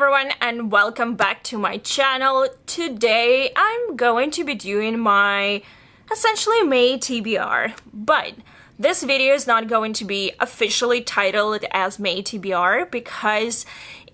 everyone, and welcome back to my channel. Today I'm going to be doing my essentially May TBR, but this video is not going to be officially titled as May TBR because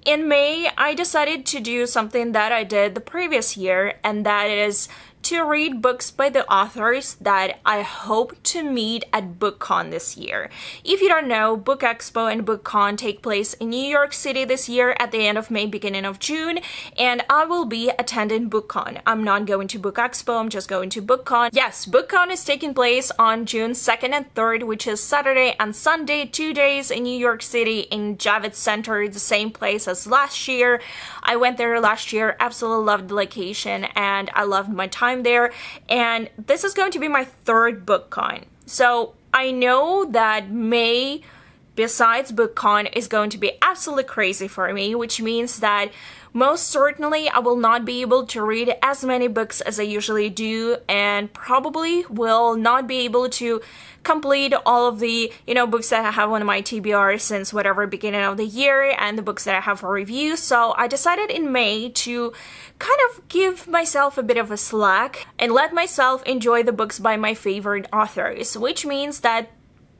in May I decided to do something that I did the previous year, and that is to read books by the authors that I hope to meet at BookCon this year. If you don't know, Book Expo and BookCon take place in New York City this year at the end of May, beginning of June, and I will be attending BookCon. I'm not going to Book Expo, I'm just going to BookCon. Yes, BookCon is taking place on June 2nd and 3rd, which is Saturday and Sunday, 2 days in New York City in Javits Center, the same place as last year. I went there last year, absolutely loved the location, and I loved my time there, and this is going to be my third BookCon. So I know that May, besides BookCon, is going to be absolutely crazy for me, which means that most certainly I will not be able to read as many books as I usually do, and probably will not be able to complete all of the, books that I have on my TBR since whatever beginning of the year, and the books that I have for review. So I decided in May to kind of give myself a bit of a slack and let myself enjoy the books by my favorite authors, which means that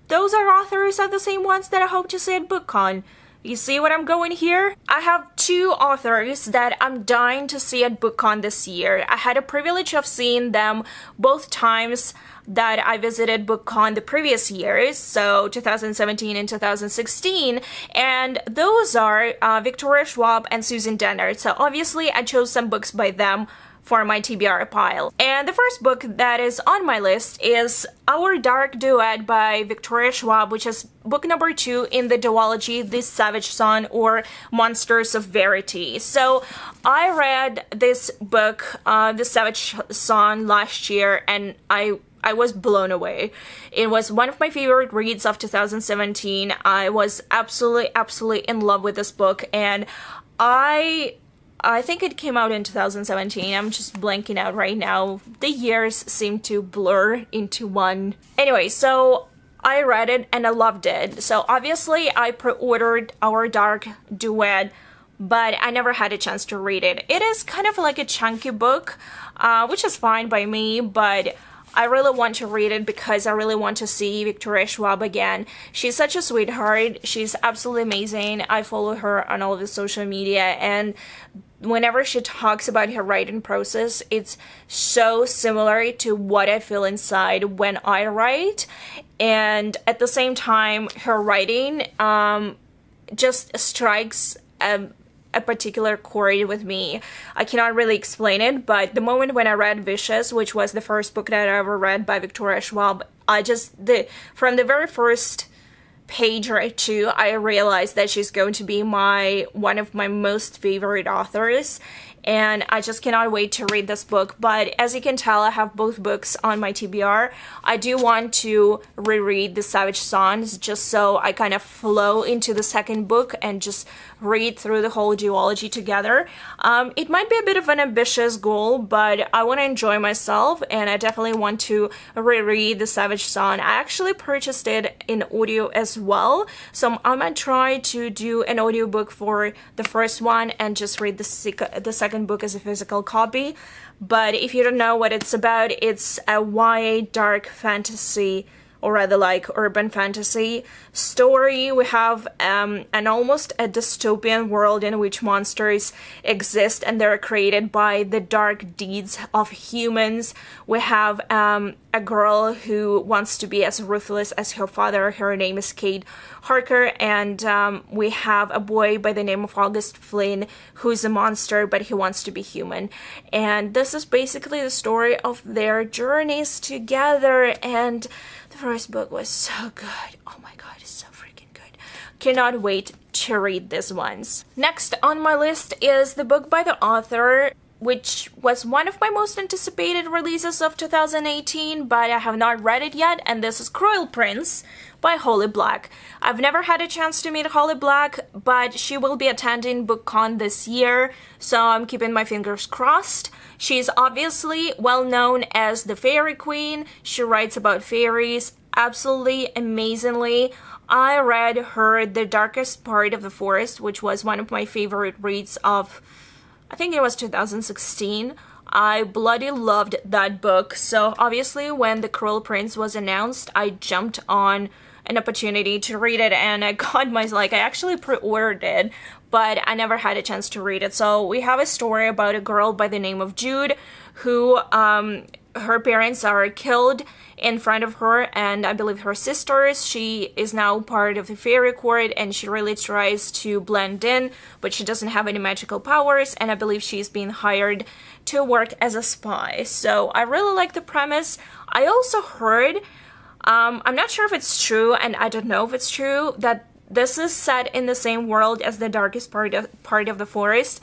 those authors are the same ones that I hope to see at BookCon. You see what I'm going here? I have two authors that I'm dying to see at BookCon this year. I had a privilege of seeing them both times that I visited BookCon the previous years, so 2017 and 2016, and those are Victoria Schwab and Susan Dennard. So obviously I chose some books by them for my TBR pile. And the first book that is on my list is Our Dark Duet by Victoria Schwab, which is book number 2 in the duology The Savage Son or Monsters of Verity. So I read this book, The Savage Son, last year, and I was blown away. It was one of my favorite reads of 2017. I was absolutely in love with this book, and I think it came out in 2017. I'm just blanking out right now. The years seem to blur into one. Anyway, so I read it and I loved it. So obviously I pre-ordered Our Dark Duet, but I never had a chance to read it. It is kind of like a chunky book, which is fine by me, but I really want to read it because I really want to see Victoria Schwab again. She's such a sweetheart. She's absolutely amazing. I follow her on all of the social media, and whenever she talks about her writing process, it's so similar to what I feel inside when I write. And at the same time, her writing just strikes a particular chord with me. I cannot really explain it, but the moment when I read Vicious, which was the first book that I ever read by Victoria Schwab, from the very first page or two, I realized that she's going to be one of my most favorite authors, and I just cannot wait to read this book. But as you can tell, I have both books on my TBR. I do want to reread The Savage Sons just so I kind of flow into the second book and just read through the whole duology together. It might be a bit of an ambitious goal, but I want to enjoy myself, and I definitely want to reread The Savage Son. I actually purchased it in audio as well, so I might try to do an audiobook for the first one and just read the second book as a physical copy. But if you don't know what it's about, it's a YA dark fantasy, or rather like urban fantasy story. We have an almost a dystopian world in which monsters exist, and they're created by the dark deeds of humans. We have a girl who wants to be as ruthless as her father. Her name is Kate Harker, and we have a boy by the name of August Flynn who's a monster, but he wants to be human. And this is basically the story of their journeys together, and the first book was so good. Oh my god, it's so freaking good. Cannot wait to read this ones. Next on my list is the book by the author, which was one of my most anticipated releases of 2018, but I have not read it yet, and this is Cruel Prince by Holly Black. I've never had a chance to meet Holly Black, but she will be attending BookCon this year, so I'm keeping my fingers crossed. She's obviously well known as the Fairy Queen. She writes about fairies absolutely amazingly. I read her The Darkest Part of the Forest, which was one of my favorite reads of, I think it was 2016. I bloody loved that book. So obviously when The Cruel Prince was announced, I jumped on an opportunity to read it, and I got I actually pre-ordered it, but I never had a chance to read it. So we have a story about a girl by the name of Jude who her parents are killed in front of her, and I believe her sisters. She is now part of the fairy court, and she really tries to blend in, but she doesn't have any magical powers, and I believe she's being hired to work as a spy. So I really like the premise. I also heard, I'm not sure if it's true, and I don't know if it's true, that this is set in the same world as The Darkest Part of the Forest,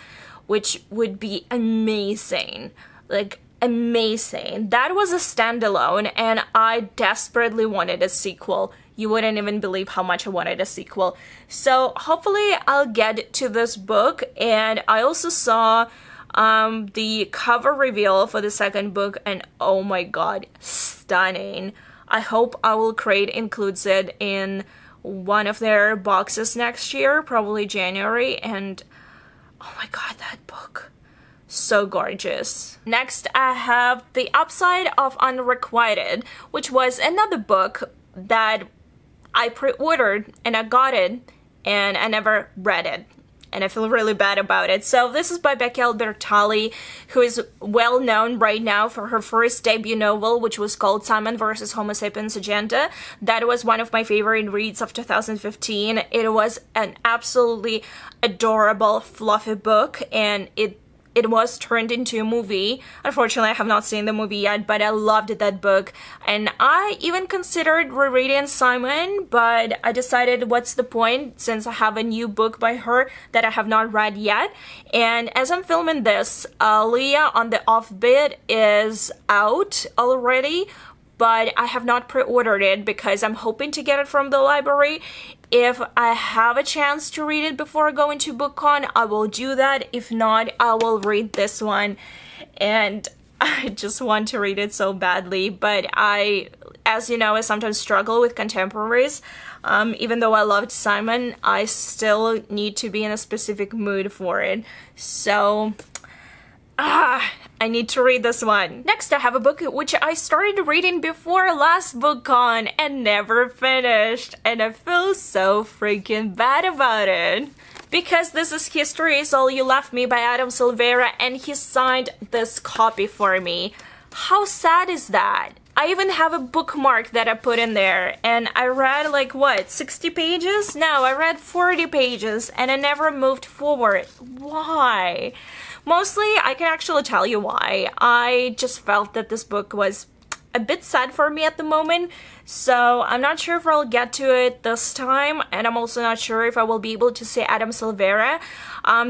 which would be amazing. Like, amazing. That was a standalone, and I desperately wanted a sequel. You wouldn't even believe how much I wanted a sequel. So hopefully I'll get to this book. And I also saw the cover reveal for the second book, and oh my god, stunning. I hope Owl Crate includes it in one of their boxes next year, probably January, and oh my god, that book. So gorgeous. Next, I have The Upside of Unrequited, which was another book that I pre-ordered and I got it and I never read it. And I feel really bad about it. So this is by Becky Albertalli, who is well known right now for her first debut novel, which was called Simon vs. Homo Sapiens Agenda. That was one of my favorite reads of 2015. It was an absolutely adorable, fluffy book, and it was turned into a movie. Unfortunately, I have not seen the movie yet, but I loved that book. And I even considered rereading Simon, but I decided what's the point, since I have a new book by her that I have not read yet. And as I'm filming this, Leah on the Offbeat is out already, but I have not pre-ordered it because I'm hoping to get it from the library. If I have a chance to read it before going to BookCon, I will do that. If not, I will read this one. And I just want to read it so badly. But I, as you know, I sometimes struggle with contemporaries. Even though I loved Simon, I still need to be in a specific mood for it. So I need to read this one. Next, I have a book which I started reading before last BookCon and never finished, and I feel so freaking bad about it. Because this is History Is All You Left Me by Adam Silvera, and he signed this copy for me. How sad is that? I even have a bookmark that I put in there, and I read like, what, 60 pages? No, I read 40 pages, and I never moved forward. Why? Mostly, I can actually tell you why. I just felt that this book was a bit sad for me at the moment, so I'm not sure if I'll get to it this time, and I'm also not sure if I will be able to see Adam Silvera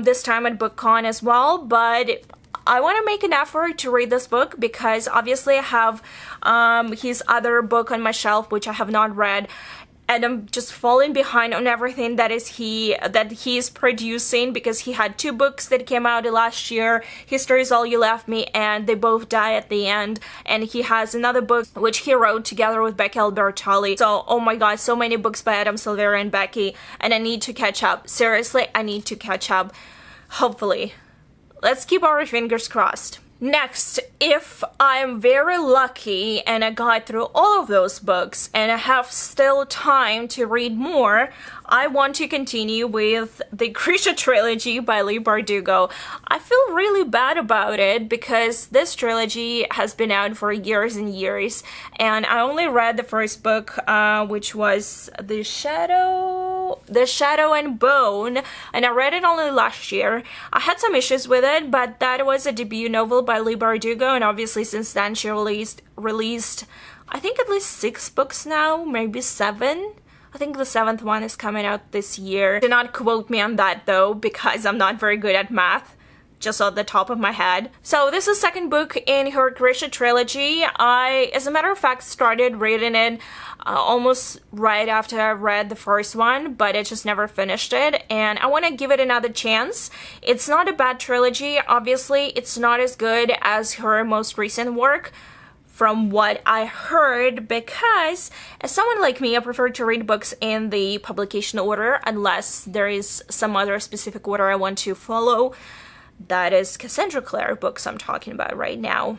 this time at BookCon as well, but I want to make an effort to read this book because obviously I have his other book on my shelf which I have not read, and I'm just falling behind on everything that he's producing, because he had two books that came out last year, History Is All You Left Me, and they both die at the end. And he has another book which he wrote together with Becky Albertalli. So, oh my god, so many books by Adam Silvera and Becky, and I need to catch up. Seriously, I need to catch up. Hopefully. Let's keep our fingers crossed. Next, if I'm very lucky and I got through all of those books and I have still time to read more, I want to continue with the Grisha trilogy by Leigh Bardugo. I feel really bad about it because this trilogy has been out for years and years, and I only read the first book, which was The Shadow and Bone, and I read it only last year. I had some issues with it, but that was a debut novel by Leigh Bardugo, and obviously since then she released I think at least 6 books now, maybe 7. I think the 7th one is coming out this year. Do not quote me on that though, because I'm not very good at math, just off the top of my head. So this is the second book in her Grisha trilogy. I, as a matter of fact, started reading it almost right after I read the first one, but I just never finished it, and I want to give it another chance. It's not a bad trilogy. Obviously, it's not as good as her most recent work, from what I heard, because as someone like me, I prefer to read books in the publication order unless there is some other specific order I want to follow. That is Cassandra Clare books I'm talking about right now.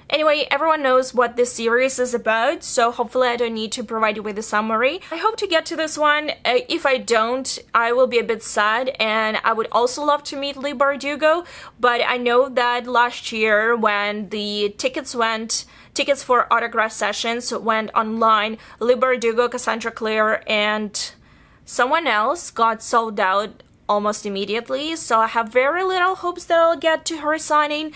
Anyway, everyone knows what this series is about, so hopefully I don't need to provide you with a summary. I hope to get to this one. If I don't, I will be a bit sad, and I would also love to meet Leigh Bardugo, but I know that last year when the tickets for autograph sessions went online, Leigh Bardugo, Cassandra Clare, and someone else got sold out almost immediately, so I have very little hopes that I'll get to her signing.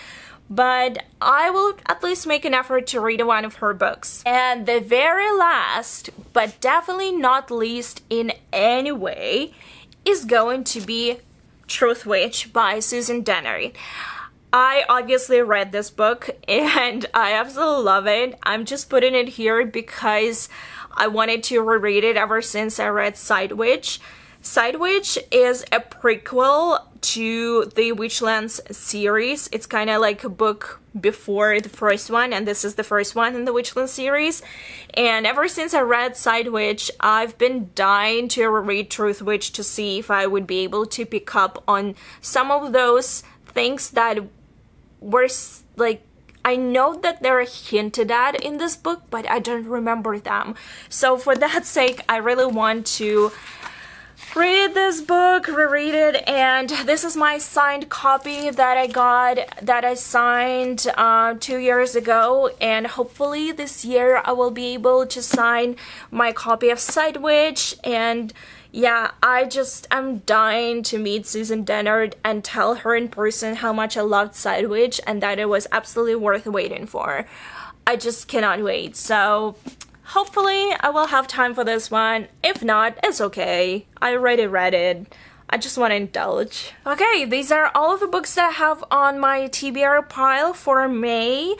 But I will at least make an effort to read one of her books. And the very last, but definitely not least in any way, is going to be Truth Witch by Susan Dennard. I obviously read this book and I absolutely love it. I'm just putting it here because I wanted to reread it ever since I read Side Witch. Side Witch is a prequel to the Witchlands series. It's kind of like a book before the first one, and this is the first one in the Witchlands series. And ever since I read Side Witch, I've been dying to read Truth Witch to see if I would be able to pick up on some of those things that were like, I know that they're hinted at in this book, but I don't remember them. So for that sake, I really want to read this book, reread it, and this is my signed copy that I got, that I signed 2 years ago, and hopefully this year I will be able to sign my copy of Side Witch. And yeah, I'm dying to meet Susan Dennard and tell her in person how much I loved Side Witch and that it was absolutely worth waiting for. I just cannot wait. So hopefully I will have time for this one. If not, it's okay. I already read it. I just want to indulge. Okay, these are all of the books that I have on my TBR pile for May.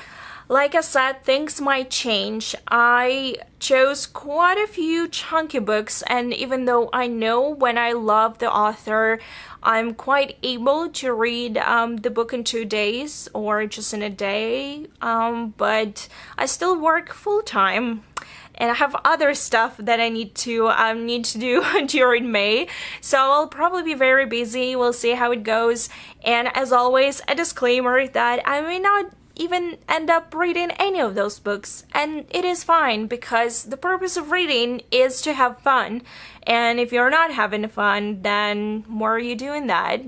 Like I said, things might change. I chose quite a few chunky books, and even though I know when I love the author, I'm quite able to read the book in 2 days or just in a day, but I still work full-time. And I have other stuff that I need to do during May, so I'll probably be very busy. We'll see how it goes. And as always, a disclaimer that I may not even end up reading any of those books, and it is fine because the purpose of reading is to have fun. And if you're not having fun, then why are you doing that?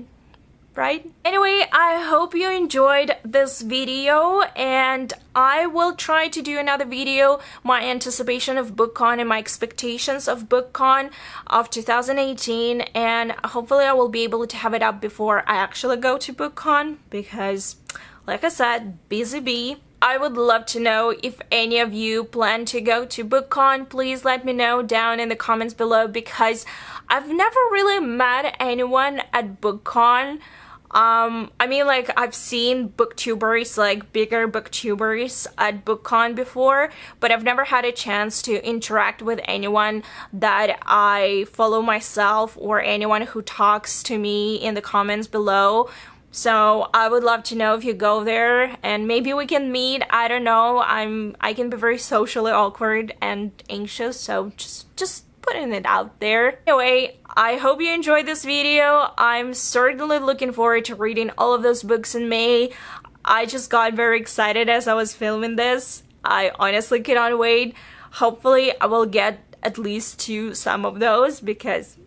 Right? Anyway, I hope you enjoyed this video, and I will try to do another video, my anticipation of BookCon and my expectations of BookCon of 2018, and hopefully I will be able to have it up before I actually go to BookCon, because like I said, busy bee. I would love to know if any of you plan to go to BookCon. Please let me know down in the comments below, because I've never really met anyone at BookCon. I mean, like, I've seen booktubers, like bigger booktubers at BookCon before, but I've never had a chance to interact with anyone that I follow myself or anyone who talks to me in the comments below. So I would love to know if you go there and maybe we can meet. I don't know. I can be very socially awkward and anxious, so just putting it out there. Anyway, I hope you enjoyed this video. I'm certainly looking forward to reading all of those books in May. I just got very excited as I was filming this. I honestly cannot wait. Hopefully I will get at least to some of those, because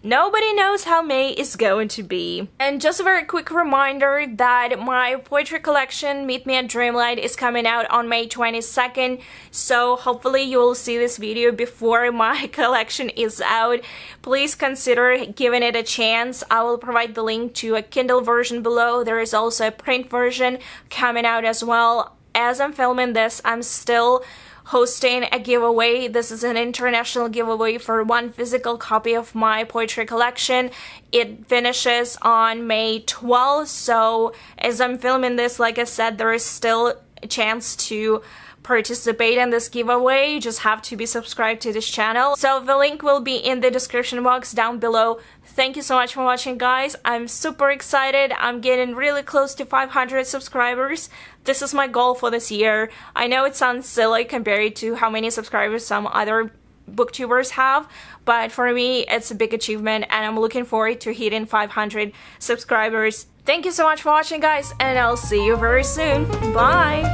nobody knows how May is going to be. And just a very quick reminder that my poetry collection, Meet Me at Dreamlight, is coming out on May 22nd, so hopefully you will see this video before my collection is out. Please consider giving it a chance. I will provide the link to a Kindle version below. There is also a print version coming out as well. As I'm filming this, I'm still hosting a giveaway. This is an international giveaway for one physical copy of my poetry collection. It finishes on May 12th, so as I'm filming this, like I said, there is still a chance to participate in this giveaway, you just have to be subscribed to this channel. So the link will be in the description box down below. Thank you so much for watching, guys. I'm super excited. I'm getting really close to 500 subscribers. This is my goal for this year. I know it sounds silly compared to how many subscribers some other booktubers have, but for me it's a big achievement and I'm looking forward to hitting 500 subscribers. Thank you so much for watching, guys, and I'll see you very soon. Bye!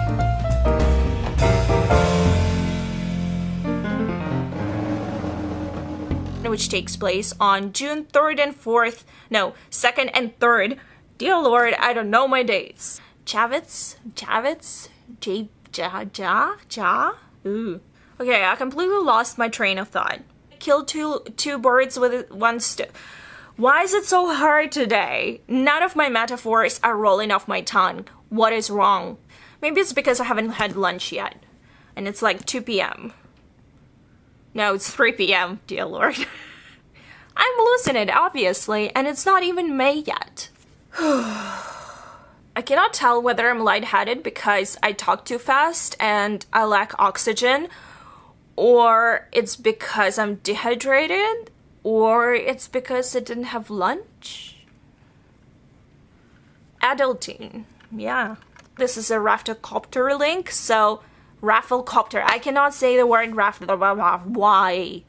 Which takes place on June 3rd and 4th. No, 2nd and 3rd. Dear Lord, I don't know my dates. Javits? Ooh. Okay, I completely lost my train of thought. Killed two birds with one stone. Why is it so hard today? None of my metaphors are rolling off my tongue. What is wrong? Maybe it's because I haven't had lunch yet. And it's like 2 p.m. No, it's 3 p.m., dear Lord. I'm losing it, obviously, and it's not even May yet. I cannot tell whether I'm lightheaded because I talk too fast and I lack oxygen, or it's because I'm dehydrated, or it's because I didn't have lunch. Adulting, yeah. This is a Rafflecopter link, so Rafflecopter. I cannot say the word Raffle. Why?